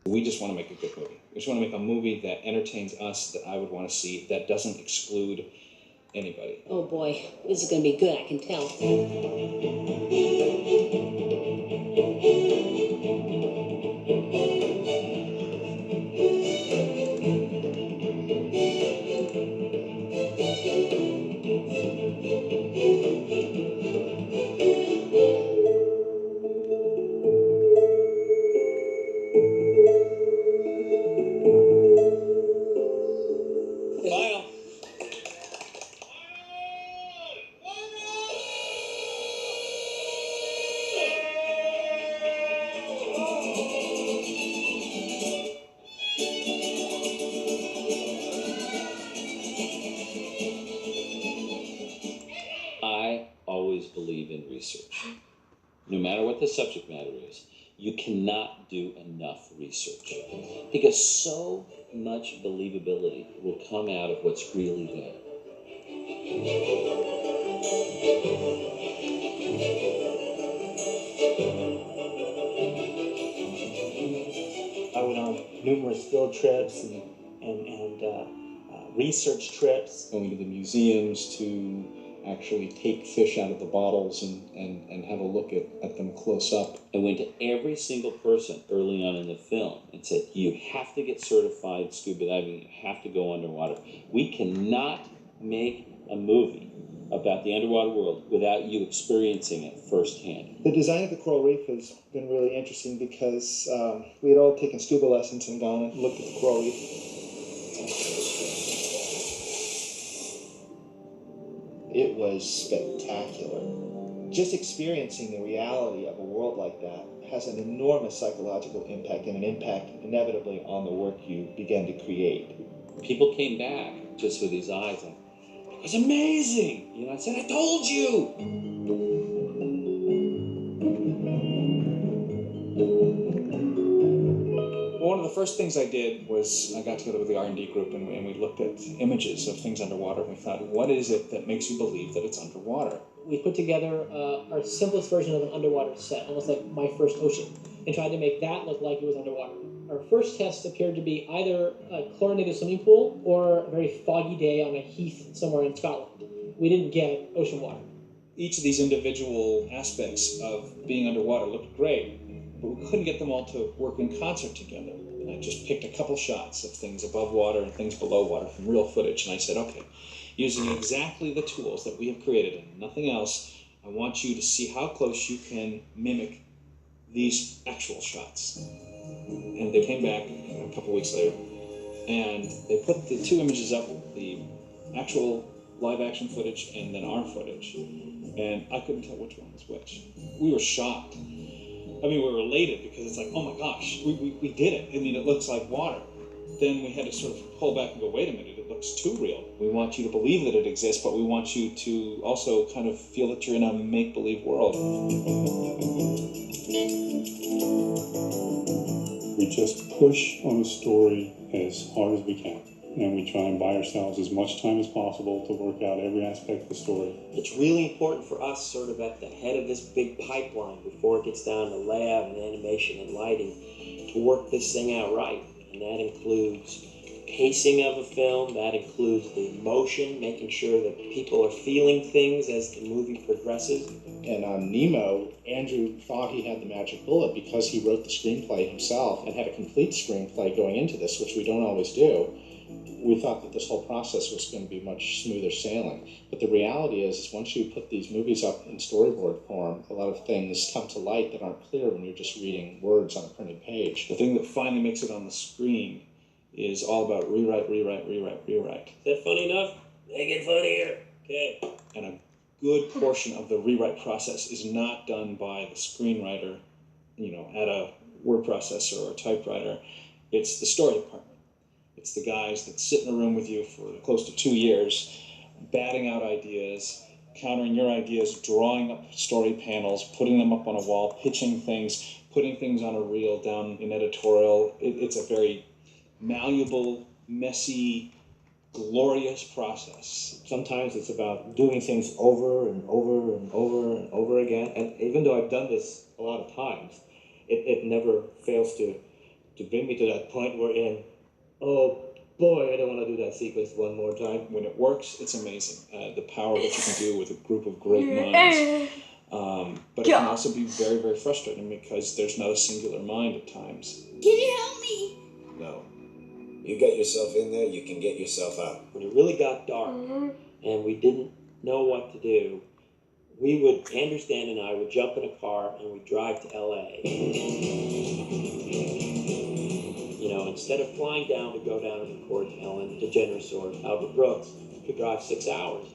We just want to make a good movie. We just want to make a movie that entertains us, that I would want to see, that doesn't exclude anybody. Oh boy, this is going to be good, I can tell. I always believe in research. No matter what the subject matter is, you cannot do enough research because so much believability will come out of what's really there. I went on numerous field trips and research trips. Going to the museums to actually take fish out of the bottles and have a look at them close up. I went to every single person early on in the film and said, you have to get certified scuba diving, you have to go underwater. We cannot make a movie about the underwater world without you experiencing it firsthand. The design of the coral reef has been really interesting because we had all taken scuba lessons and gone and looked at the coral reef. It was spectacular. Just experiencing the reality of a world like that has an enormous psychological impact and an impact inevitably on the work you begin to create. People came back just with these eyes like, it was amazing. You know, I said, I told you. One of the first things I did was I got together with the R&D group and we looked at images of things underwater and we thought, what is it that makes you believe that it's underwater? We put together our simplest version of an underwater set, almost like My First Ocean, and tried to make that look like it was underwater. Our first test appeared to be either a chlorinated swimming pool or a very foggy day on a heath somewhere in Scotland. We didn't get ocean water. Each of these individual aspects of being underwater looked great, but we couldn't get them all to work in concert together. And I just picked a couple shots of things above water and things below water from real footage, and I said, okay, using exactly the tools that we have created and nothing else, I want you to see how close you can mimic these actual shots. And they came back a couple weeks later, and they put the two images up, the actual live action footage and then our footage, and I couldn't tell which one was which. We were shocked. I mean, we were elated because it's like, oh my gosh, we did it. I mean, it looks like water. Then we had to sort of pull back and go, wait a minute, it looks too real. We want you to believe that it exists, but we want you to also kind of feel that you're in a make-believe world. We just push on the story as hard as we can. And we try and buy ourselves as much time as possible to work out every aspect of the story. It's really important for us sort of at the head of this big pipeline before it gets down to lab and animation and lighting to work this thing out right. And that includes pacing of a film, that includes the emotion, making sure that people are feeling things as the movie progresses. And on Nemo, Andrew thought he had the magic bullet because he wrote the screenplay himself and had a complete screenplay going into this, which we don't always do. We thought that this whole process was going to be much smoother sailing. But the reality is once you put these movies up in storyboard form, a lot of things come to light that aren't clear when you're just reading words on a printed page. The thing that finally makes it on the screen is all about rewrite, rewrite, rewrite, rewrite. Is that funny enough? Make it funnier. Okay. And a good portion of the rewrite process is not done by the screenwriter, you know, at a word processor or a typewriter. It's the story department. It's the guys that sit in a room with you for close to 2 years, batting out ideas, countering your ideas, drawing up story panels, putting them up on a wall, pitching things, putting things on a reel down in editorial. It's a very malleable, messy, glorious process. Sometimes it's about doing things over and over and over and over again. And even though I've done this a lot of times, it never fails to to bring me to that point we're in. Oh boy, I don't want to do that sequence one more time. When it works, it's amazing. The power of what you can do with a group of great minds. But it can also be very, very frustrating because there's not a singular mind at times. Can you help me? No. You get yourself in there, you can get yourself out. When it really got dark and we didn't know what to do, Andrew, Stan, and I would jump in a car and we'd drive to L.A. You know, instead of flying down to go down and record Ellen DeGeneres or Albert Brooks, we could drive 6 hours.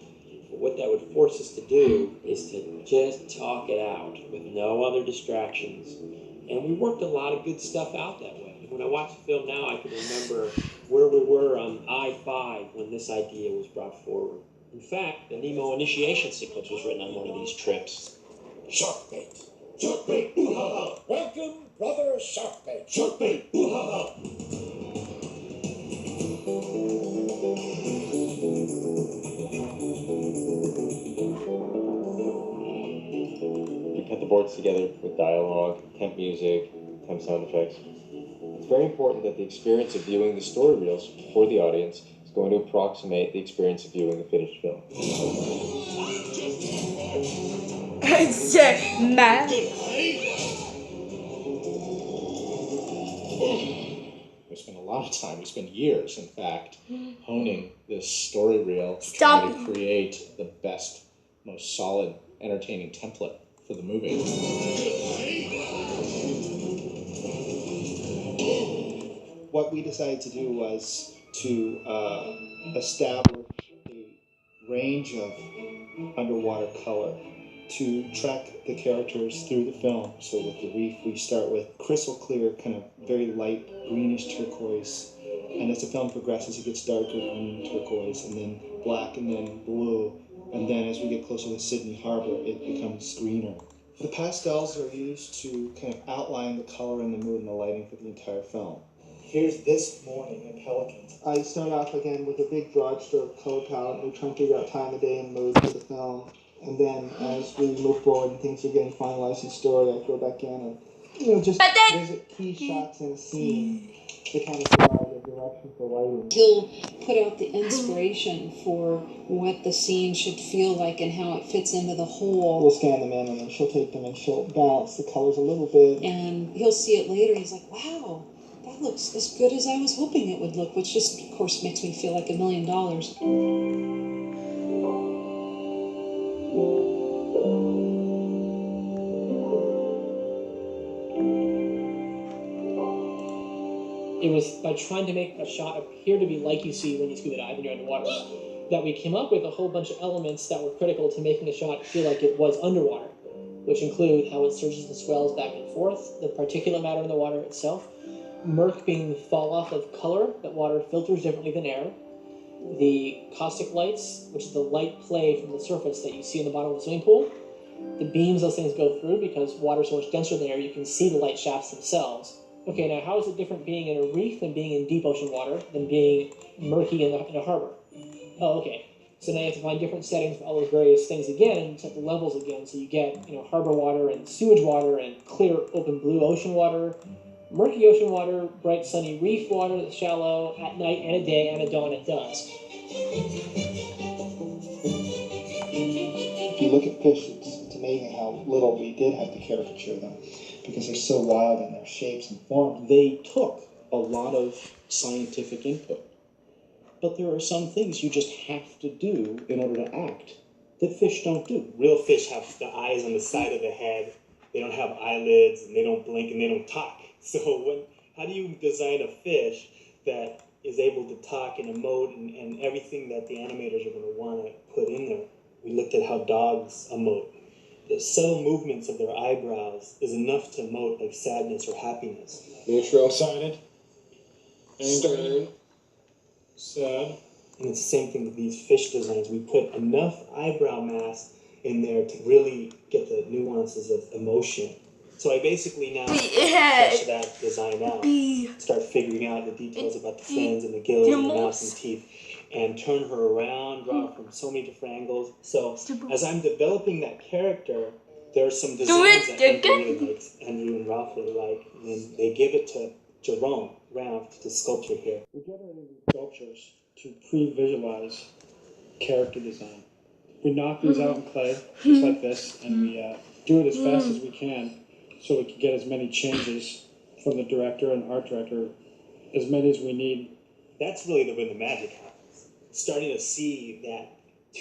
But what that would force us to do is to just talk it out with no other distractions. And we worked a lot of good stuff out that way. When I watch the film now, I can remember where we were on I-5 when this idea was brought forward. In fact, the Nemo initiation sequence was written on one of these trips. Sharkbait. Sharkbait. Ooh-ha-ha. Welcome, brother Sharkbait. Sharkbait. Ooh-ha-ha. We cut the boards together with dialogue, temp music, temp sound effects. It's very important that the experience of viewing the story reels for the audience is going to approximate the experience of viewing the finished film. We spent a lot of time, we spent years, in fact, honing this story reel to try to create the best, most solid, entertaining template for the movie. What we decided to do was to establish a range of underwater color to track the characters through the film. So with the reef, we start with crystal clear, kind of very light greenish turquoise. And as the film progresses, it gets darker green turquoise, and then black, and then blue. And then as we get closer to Sydney Harbor, it becomes greener. The pastels are used to kind of outline the color and the mood and the lighting for the entire film. Here's this morning at Pelicans. I start off again with a big broad stroke color palette. We're trying to figure out time of day and mood for the film. And then as we move forward and things are getting finalized in story, I go back in and, just visit key shots in a scene to kind of provide a direction for lighting. He'll put out the inspiration for what the scene should feel like and how it fits into the whole. We'll scan them in and then she'll take them and she'll balance the colors a little bit. And he'll see it later. He's like, wow, that looks as good as I was hoping it would look, which just, of course, makes me feel like $1 million. It was by trying to make a shot appear to be like you see when you scuba dive and you're underwater that we came up with a whole bunch of elements that were critical to making a shot feel like it was underwater, which include how it surges and swells back and forth, the particulate matter in the water itself, murk being the fall off of color, that water filters differently than air, the caustic lights, which is the light play from the surface that you see in the bottom of the swimming pool, the beams those things go through because water is so much denser than air, you can see the light shafts themselves. Okay, now how is it different being in a reef than being in deep ocean water than being murky in a harbor? Oh, okay. So now you have to find different settings for all those various things again and set the levels again. So you get, harbor water and sewage water and clear open blue ocean water, murky ocean water, bright sunny reef water that's shallow at night and at day and at dawn at dusk. If you look at fish, it's amazing how little we did have to caricature them because they're so wild in their shapes and forms. They took a lot of scientific input, but there are some things you just have to do in order to act that fish don't do. Real fish have the eyes on the side of the head. They don't have eyelids, and they don't blink, and they don't talk. So how do you design a fish that is able to talk and emote and everything that the animators are going to want to put in there? We looked at how dogs emote. The subtle movements of their eyebrows is enough to emote like sadness or happiness. Neutral sided. Stern. Sad. And it's the same thing with these fish designs. We put enough eyebrow mask in there to really get the nuances of emotion. So I basically now flesh that design out, start figuring out the details about the fins and the gills and the mouth and teeth, and turn her around, draw from so many different angles. So as I'm developing that character, there are some designs that Andrew really likes, Andrew and Ralph really like, and then they give it to Jerome Raft, the sculptor here. We're generating these sculptures to pre-visualize character design. We knock these out in clay, just like this, and we do it as fast as we can so we can get as many changes from the director and art director, as many as we need. That's really when the magic happens. Starting to see that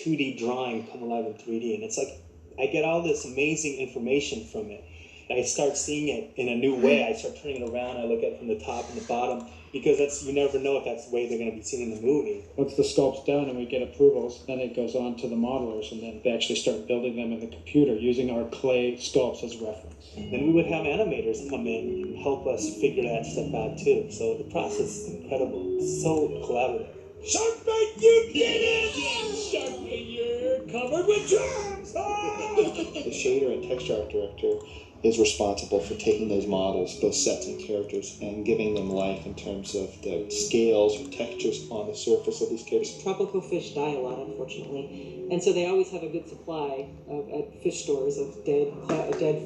2D drawing come alive in 3D, and it's like I get all this amazing information from it. I start seeing it in a new way. I start turning it around. I look at it from the top and the bottom, because you never know if that's the way they're going to be seen in the movie. Once the sculpt's done and we get approvals, then it goes on to the modelers, and then they actually start building them in the computer using our clay sculpts as reference. Then we would have animators come in and help us figure that stuff out too. So the process is incredible. It's so collaborative. Sharkbait, you did it! Sharkbait, you're covered with germs! The shader and texture art director is responsible for taking those models, those sets and characters, and giving them life in terms of the scales or textures on the surface of these characters. Tropical fish die a lot, unfortunately, and so they always have a good supply at fish stores of dead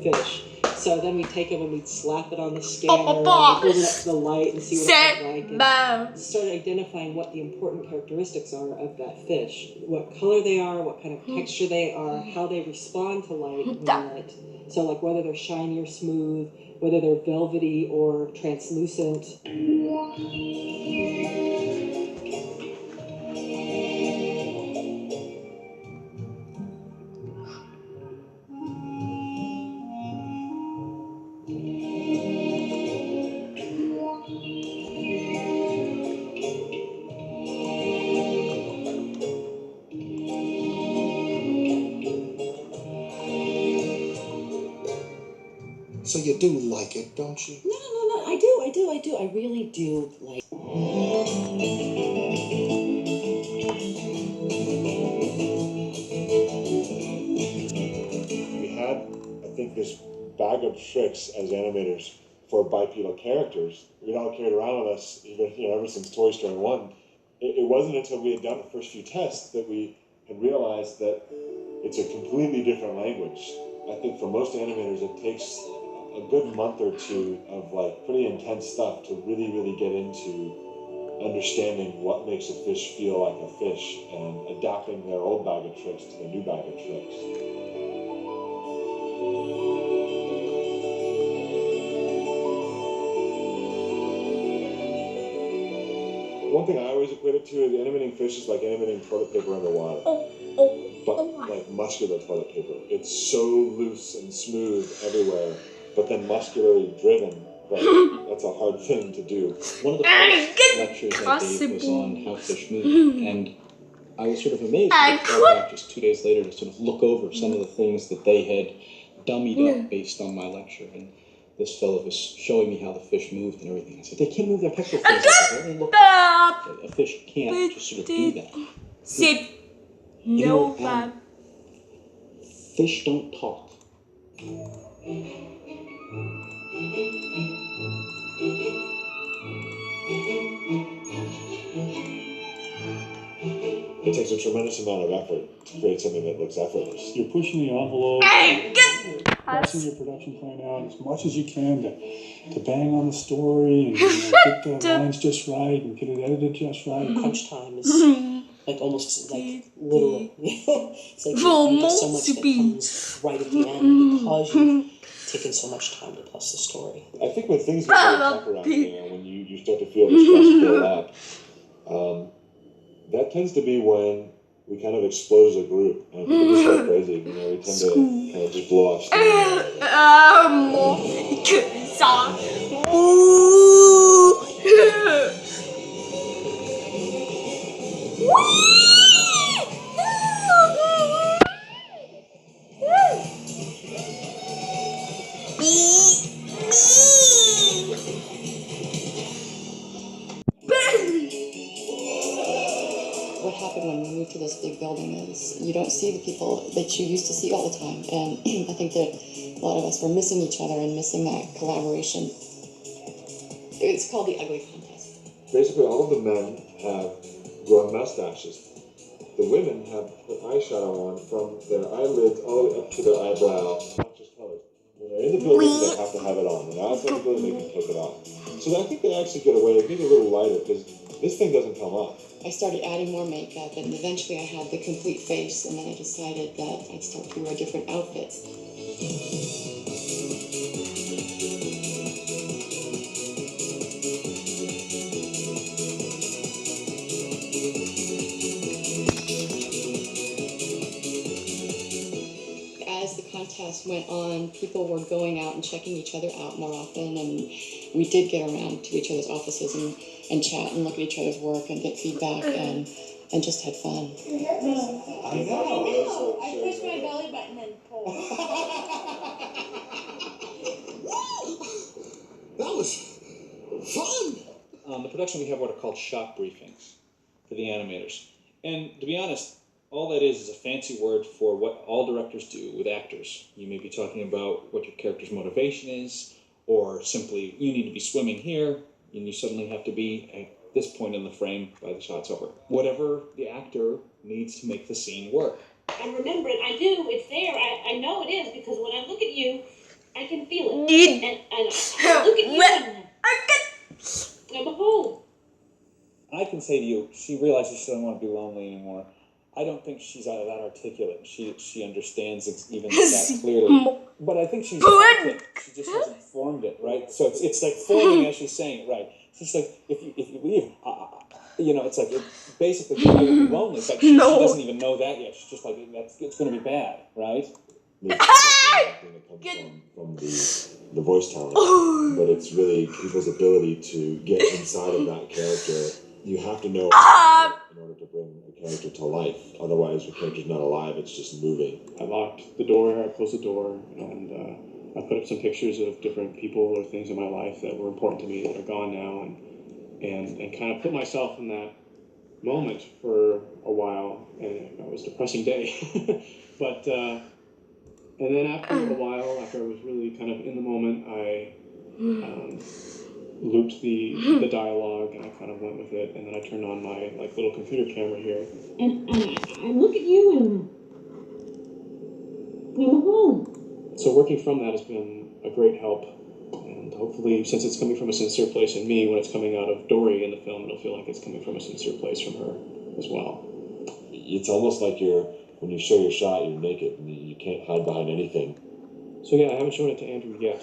fish. So then we take them and we slap it on the scanner, and we hold it up to the light and see what it looks like, and start identifying what the important characteristics are of that fish, what color they are, what kind of texture they are, how they respond to light when lit. So like whether they're shiny or smooth, whether they're velvety or translucent. So you do like it, don't you? No, I do. I really do like. We had, I think, this bag of tricks as animators for bipedal characters. We'd all carried around with us, even ever since Toy Story 1. It wasn't until we had done the first few tests that we had realized that it's a completely different language. I think for most animators, it takes a good month or two of pretty intense stuff to really get into understanding what makes a fish feel like a fish and adapting their old bag of tricks to the new bag of tricks. One thing I always equate it to is animating fish is like animating toilet paper underwater. But like muscular toilet paper. It's so loose and smooth everywhere, but then muscularly driven. That's a hard thing to do. One of the first lectures I gave was on how fish move, and I was sort of amazed to go back just 2 days later to sort of look over some of the things that they had dummied up based on my lecture. And this fellow was showing me how the fish moved and everything. I said, they can't move their pectoral fins. A fish can't just sort of do that. No, fish don't talk. It takes a tremendous amount of effort to create something that looks effortless. You're pushing the envelope, pressing your production plan out as much as you can to bang on the story and get the lines just right and get it edited just right. Crunch time is like almost like literal. It's like there's so much that comes right at the end because you've taken so much time to plus the story. I think when things get really tough around you, when you start to feel the stress build up, that tends to be when we kind of explode as a group. And people just go crazy. We tend to kind of just blow off What happened when we moved to this big building is you don't see the people that you used to see all the time. And I think that a lot of us were missing each other and missing that collaboration. It's called the Ugly Contest. Basically, all of the men have grown mustaches. The women have put eyeshadow on from their eyelids all the way up to their eyebrow. Not just colors. When they're in the building, they have to have it on. When they're outside the building, they can take it off. So I think they actually get away, maybe a little lighter, because this thing doesn't come off. I started adding more makeup, and eventually I had the complete face, and then I decided that I'd start to wear different outfits. As the contest went on, people were going out and checking each other out more often, and we did get around to each other's offices and chat and look at each other's work and get feedback and just had fun. I know. I pushed my belly button and pulled. That was fun! On the production, we have what are called shop briefings for the animators. And to be honest, all that is a fancy word for what all directors do with actors. You may be talking about what your character's motivation is, or simply, you need to be swimming here, and you suddenly have to be at this point in the frame by the shot's over. Whatever the actor needs to make the scene work. I remember it. I do. It's there. I know it is because when I look at you, I can feel it. And I look at you and I'm home. I can say to you, she realizes she doesn't want to be lonely anymore. I don't think she's that articulate. She understands even that clearly. But I think she's she just hasn't formed it, right? So it's like forming as she's saying it, right? It's just like, if you leave, it's like, basically, I would be lonely, but she doesn't even know that yet. She's just like, it's going to be bad, right? That comes from the voice talent, but it's really people's ability to get inside of that character. You have to know in order to bring the character to life. Otherwise, the character's not alive, it's just moving. I locked the door, I closed the door, and I put up some pictures of different people or things in my life that were important to me that are gone now, and kind of put myself in that moment for a while, and it was a depressing day. But, and then after a while, after I was really kind of in the moment, I looped the dialogue, and I kind of went with it, and then I turned on my little computer camera here. And I look at you and I'm home. So working from that has been a great help, and hopefully, since it's coming from a sincere place in me, when it's coming out of Dory in the film, it'll feel like it's coming from a sincere place from her as well. It's almost like when you show your shot, you're naked, and you can't hide behind anything. So yeah, I haven't shown it to Andrew yet.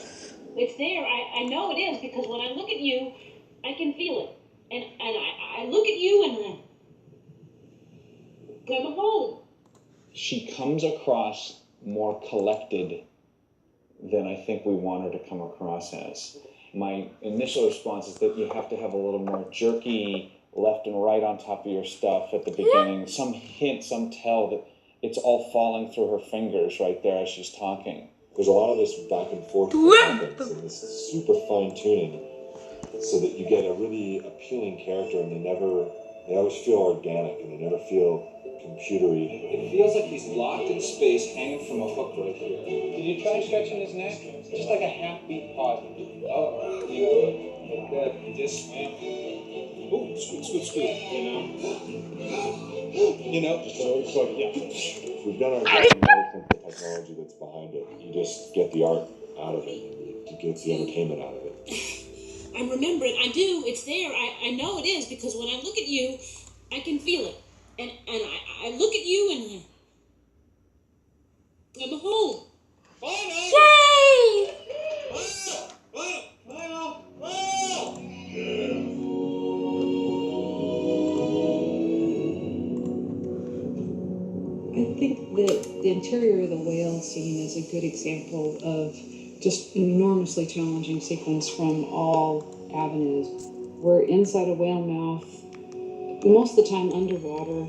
It's there. I know it is because when I look at you, I can feel it. And I look at you and I'm home. She comes across more collected than I think we want her to come across as. My initial response is that you have to have a little more jerky left and right on top of your stuff at the beginning. Some hint, some tell that it's all falling through her fingers right there as she's talking. There's a lot of this back and forth that happens, and this super fine tuning, so that you get a really appealing character, and they always feel organic, and they never feel computery. It feels like he's locked in space, hanging from a hook right here. Did you try stretching his neck? Just like a half-beat pause. Oh, you good. Just, ooh, scoot, So yeah. We've done our best to know the technology that's behind it. You just get the art out of it. You get the entertainment out of it. I remember it. I do. It's there. I know it is because when I look at you, I can feel it. And I look at you and I'm home. Yay! I think that the interior of the whale scene is a good example of just an enormously challenging sequence from all avenues. We're inside a whale mouth, most of the time underwater,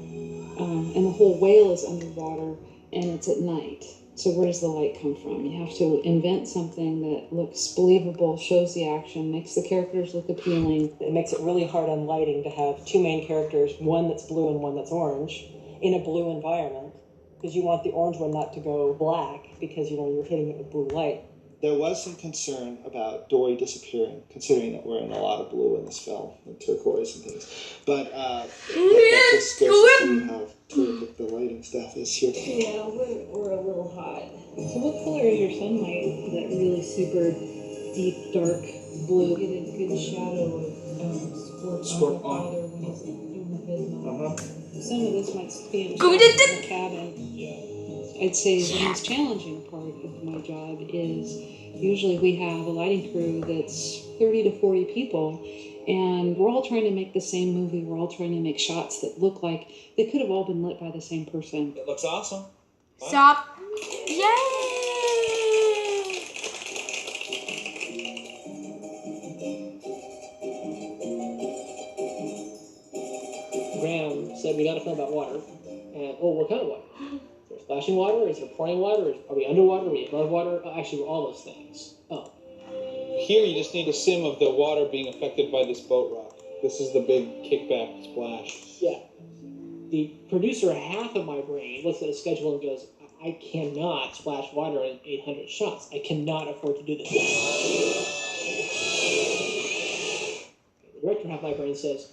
and the whole whale is underwater, and it's at night. So where does the light come from? You have to invent something that looks believable, shows the action, makes the characters look appealing. It makes it really hard on lighting to have two main characters, one that's blue and one that's orange, in a blue environment, because you want the orange one not to go black because you're hitting it with blue light. There was some concern about Dory disappearing, considering that we're in a lot of blue in this film, and turquoise and things. But that just goes to show you how terrific the lighting stuff is here. Yeah, we're a little hot. So what color is your sunlight? That really super deep, dark blue? a good shadow of Squirt on the father when he's doing the head nod. Some of this might be in the cabin. I'd say the most challenging part of my job is usually we have a lighting crew that's 30 to 40 people, and we're all trying to make the same movie. We're all trying to make shots that look like they could have all been lit by the same person. It looks awesome. Stop. Yay! Graham said we got to film about water. And, what kind of water? Is there splashing water? Is there pouring water? Are we underwater? Are we above water? Actually, we're all those things. Oh. Here you just need a sim of the water being affected by this boat rock. This is the big kickback splash. Yeah. The producer, half of my brain, looks at a schedule and goes, I cannot splash water in 800 shots. I cannot afford to do this. The director, half of my brain says,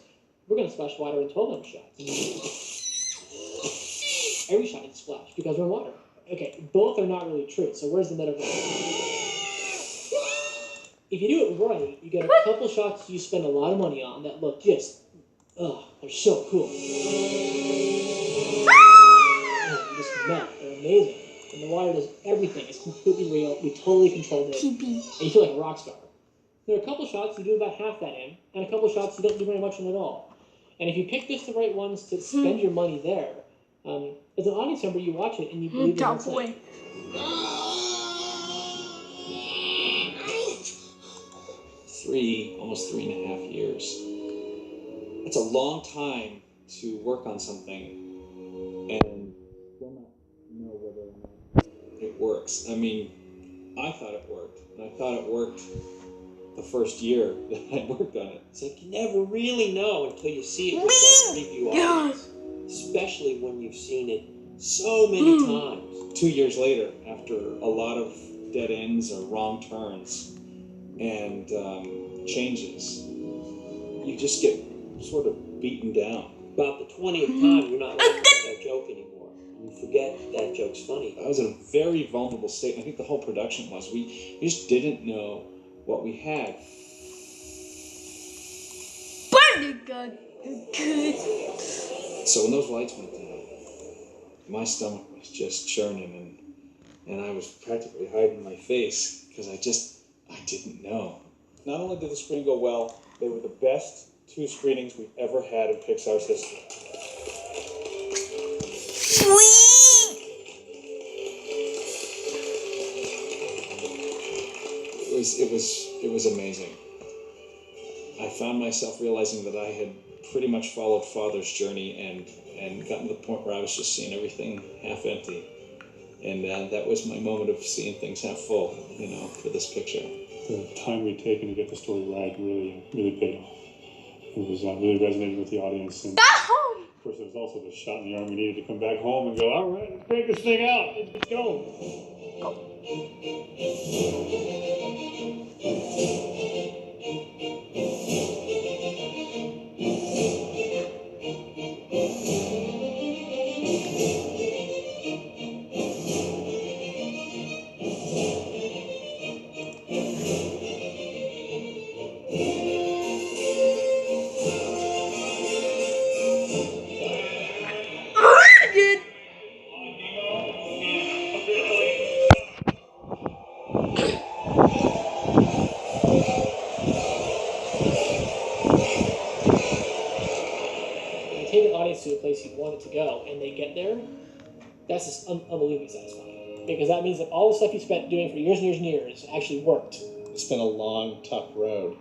we're going to splash water in 1,200 shots. Every shot is splash because we're in water. Okay, both are not really true, so where's the middle ground? If you do it right, you get a couple shots you spend a lot of money on that look just, they're so cool. They're just melt. They're amazing. And the water does everything. It's completely real. We totally controlled it. And you feel like a rock star. There are a couple shots you do about half that in, and a couple shots you don't do very much in at all. And if you pick just the right ones to spend your money there, as an audience member, you watch it and you believe it's insane. Almost 3.5 years. It's a long time to work on something and still not know whether or not it works. I mean, I thought it worked, and I thought it worked the first year that I worked on it. It's like you never really know until you see it with that preview audience, especially when you've seen it so many times. 2 years later, after a lot of dead ends or wrong turns and changes, you just get sort of beaten down. About the 20th time, you're not laughing at that joke anymore. You forget that joke's funny. I was in a very vulnerable state, and I think the whole production was. We just didn't know what we had. So when those lights went down, my stomach was just churning, and I was practically hiding my face because I didn't know. Not only did the screen go well, they were the best 2 screenings we've ever had in Pixar's history. It was amazing. I found myself realizing that I had pretty much followed Father's journey and gotten to the point where I was just seeing everything half empty. And that was my moment of seeing things half full, for this picture. The time we'd taken to get the story right really paid off. It was really resonating with the audience. And of course, there was also the shot in the arm. We needed to come back home and go, all right, let's break this thing out. Let's go. To a place you wanted to go, and they get there, that's just unbelievably satisfying. Because that means that all the stuff you spent doing for years and years and years actually worked. It's been a long, tough road.